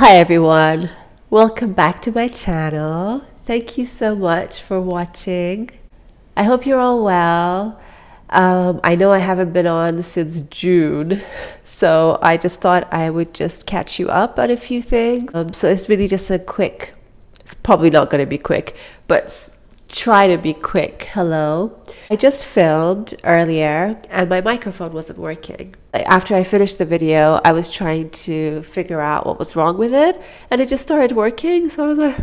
Hi everyone, welcome back to my channel. Thank you so much for watching. I hope you're all well. I know I haven't been on since June, so I just thought I would just catch you up on a few things. So it's really just it's probably not going to be quick, but try to be quick. Hello. I just filmed earlier and my microphone wasn't working. After I finished the video, I was trying to figure out what was wrong with it and it just started working. So I was like,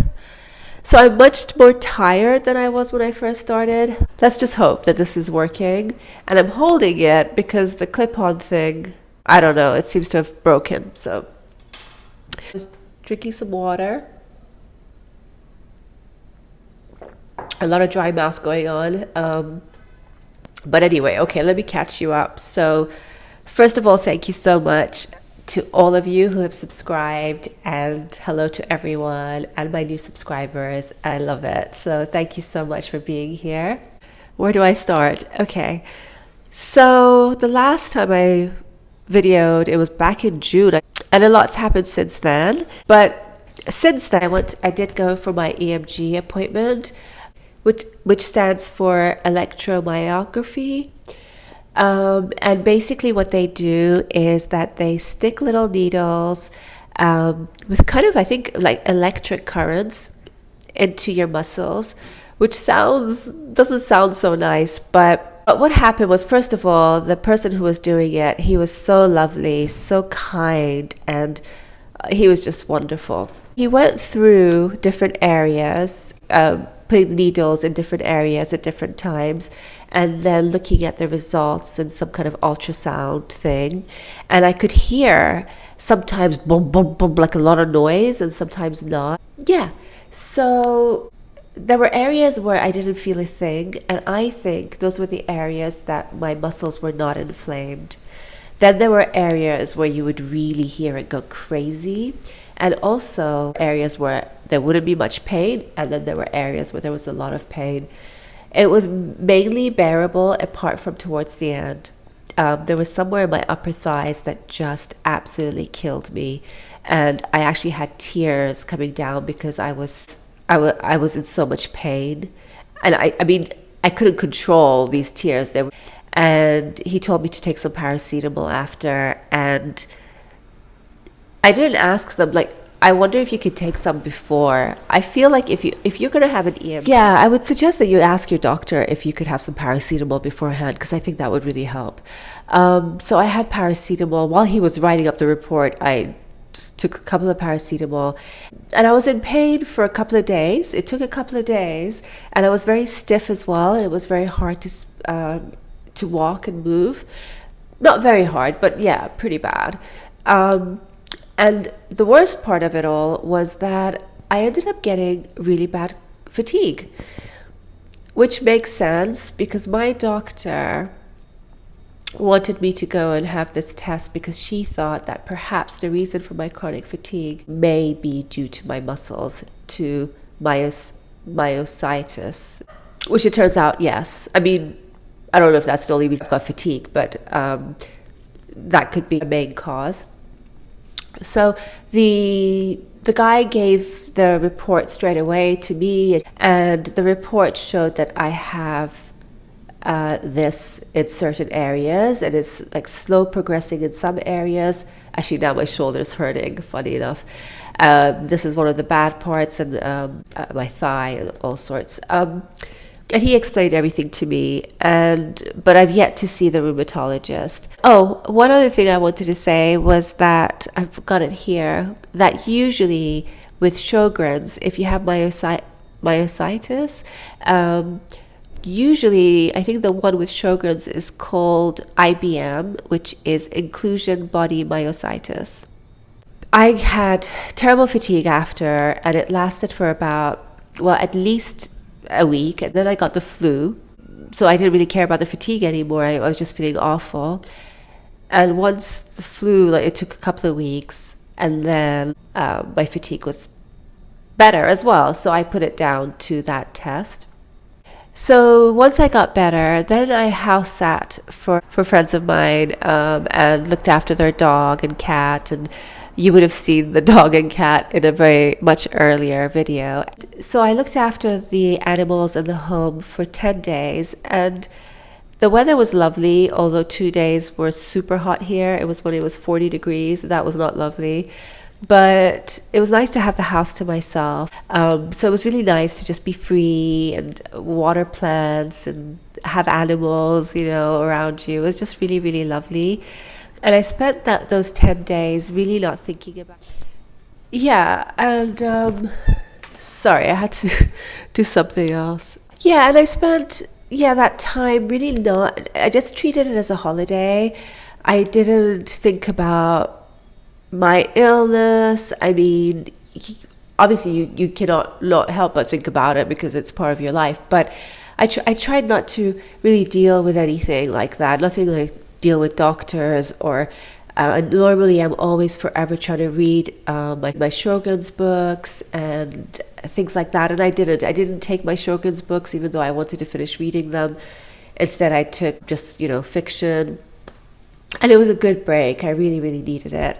so I'm much more tired than I was when I first started. Let's just hope that this is working. And I'm holding it because the clip-on thing, I don't know, it seems to have broken. So just drinking some water. A lot of dry mouth going on. But anyway, okay, let me catch you up. So first of all, thank you so much to all of you who have subscribed, and hello to everyone and my new subscribers. I love it. So thank you so much for being here. Where do I start? Okay. So the last time I videoed, it was back in June, and a lot's happened since then. But since then, I did go for my EMG appointment, which stands for electromyography. And basically what they do is that they stick little needles with kind of, I think, like electric currents into your muscles, which doesn't sound so nice. But what happened was, first of all, the person who was doing it, he was so lovely, so kind, and he was just wonderful. He went through different areas, putting needles in different areas at different times, and then looking at the results in some kind of ultrasound thing. And I could hear sometimes boom, boom, boom, like a lot of noise, and sometimes not. Yeah, so there were areas where I didn't feel a thing, and I think those were the areas that my muscles were not inflamed. Then there were areas where you would really hear it go crazy, and also areas where there wouldn't be much pain, and then there were areas where there was a lot of pain. It was mainly bearable apart from towards the end. There was somewhere in my upper thighs that just absolutely killed me, and I actually had tears coming down because I was in so much pain, and I mean I couldn't control these tears. And he told me to take some paracetamol after, and I didn't ask them, like, I wonder if you could take some before. I feel like if you're gonna have an EMG, yeah, I would suggest that you ask your doctor if you could have some paracetamol beforehand, because I think that would really help. So I had paracetamol. While he was writing up the report, I just took a couple of paracetamol, and I was in pain for a couple of days. It took a couple of days, and I was very stiff as well, and it was very hard to walk and move. Not very hard, but yeah, pretty bad. And the worst part of it all was that I ended up getting really bad fatigue, which makes sense because my doctor wanted me to go and have this test because she thought that perhaps the reason for my chronic fatigue may be due to my muscles, to myositis, which it turns out, yes. I mean, I don't know if that's the only reason I've got fatigue, but that could be a main cause. So the guy gave the report straight away to me, and the report showed that I have this in certain areas, and it's like slow progressing in some areas. Actually, now my shoulder's hurting, funny enough. This is one of the bad parts, and my thigh and all sorts. And he explained everything to me, but I've yet to see the rheumatologist. Oh, one other thing I wanted to say was that, I've got it here, that usually with Sjogren's, if you have myositis, usually I think the one with Sjogren's is called IBM, which is inclusion body myositis. I had terrible fatigue after, and it lasted for about, well, at least a week, and then I got the flu, so I didn't really care about the fatigue anymore. I was just feeling awful, and once the flu, like, it took a couple of weeks, and then my fatigue was better as well, so I put it down to that test. So once I got better, then I house sat for friends of mine, and looked after their dog and cat, and you would have seen the dog and cat in a very much earlier video. So I looked after the animals in the home for 10 days, and the weather was lovely, although 2 days were super hot here. It was when it was 40 degrees. That was not lovely. But it was nice to have the house to myself. So it was really nice to just be free and water plants and have animals, around you. It was just really, really lovely. And I spent those 10 days really not thinking about. Yeah, and sorry, I had to do something else. Yeah, and I spent that time really not. I just treated it as a holiday. I didn't think about my illness. I mean, obviously you cannot not help but think about it because it's part of your life. But I tried not to really deal with anything like that. Nothing like deal with doctors or. Normally, I'm always forever trying to read my Shogun's books and things like that. And I didn't. I didn't take my Shogun's books, even though I wanted to finish reading them. Instead, I took just, fiction. And it was a good break. I really, really needed it.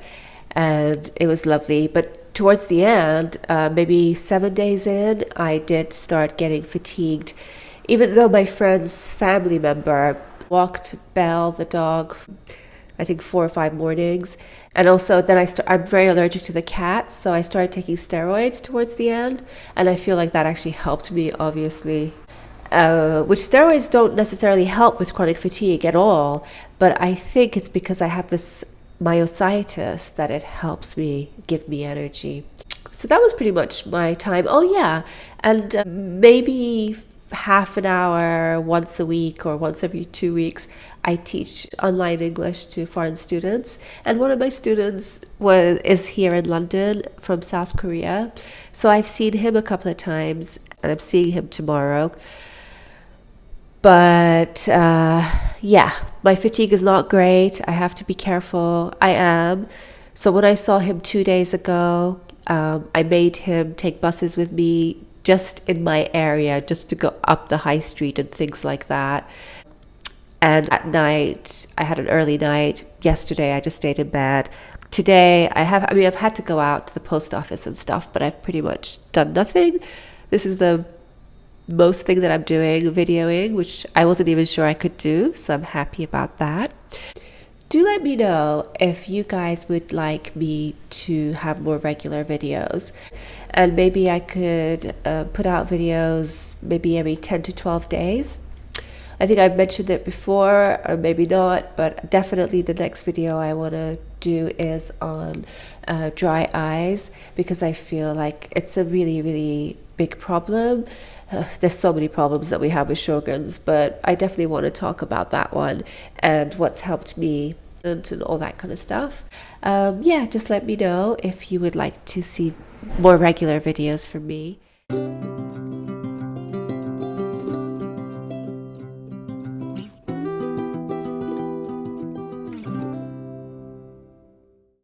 And it was lovely. But towards the end, maybe 7 days in, I did start getting fatigued. Even though my friend's family member walked Belle, the dog, I think 4 or 5 mornings. And also then I'm very allergic to the cats, so I started taking steroids towards the end, and I feel like that actually helped me, obviously. Which steroids don't necessarily help with chronic fatigue at all, but I think it's because I have this myositis that it helps me, give me energy. So that was pretty much my time. Oh yeah, and maybe half an hour once a week or once every 2 weeks, I teach online English to foreign students. And one of my students is here in London from South Korea. So I've seen him a couple of times, and I'm seeing him tomorrow. But my fatigue is not great. I have to be careful. I am. So when I saw him 2 days ago, I made him take buses with me just in my area, just to go up the high street and things like that. And at night, I had an early night. Yesterday, I just stayed in bed. Today, I've had to go out to the post office and stuff, but I've pretty much done nothing. This is the most thing that I'm doing, videoing, which I wasn't even sure I could do, so I'm happy about that. Do let me know if you guys would like me to have more regular videos. And maybe I could put out videos maybe every 10 to 12 days. I think I've mentioned it before, or maybe not, but definitely the next video I want to do is on dry eyes, because I feel like it's a really, really big problem. There's so many problems that we have with Shoguns, but I definitely want to talk about that one and what's helped me and all that kind of stuff. Just let me know if you would like to see more regular videos from me.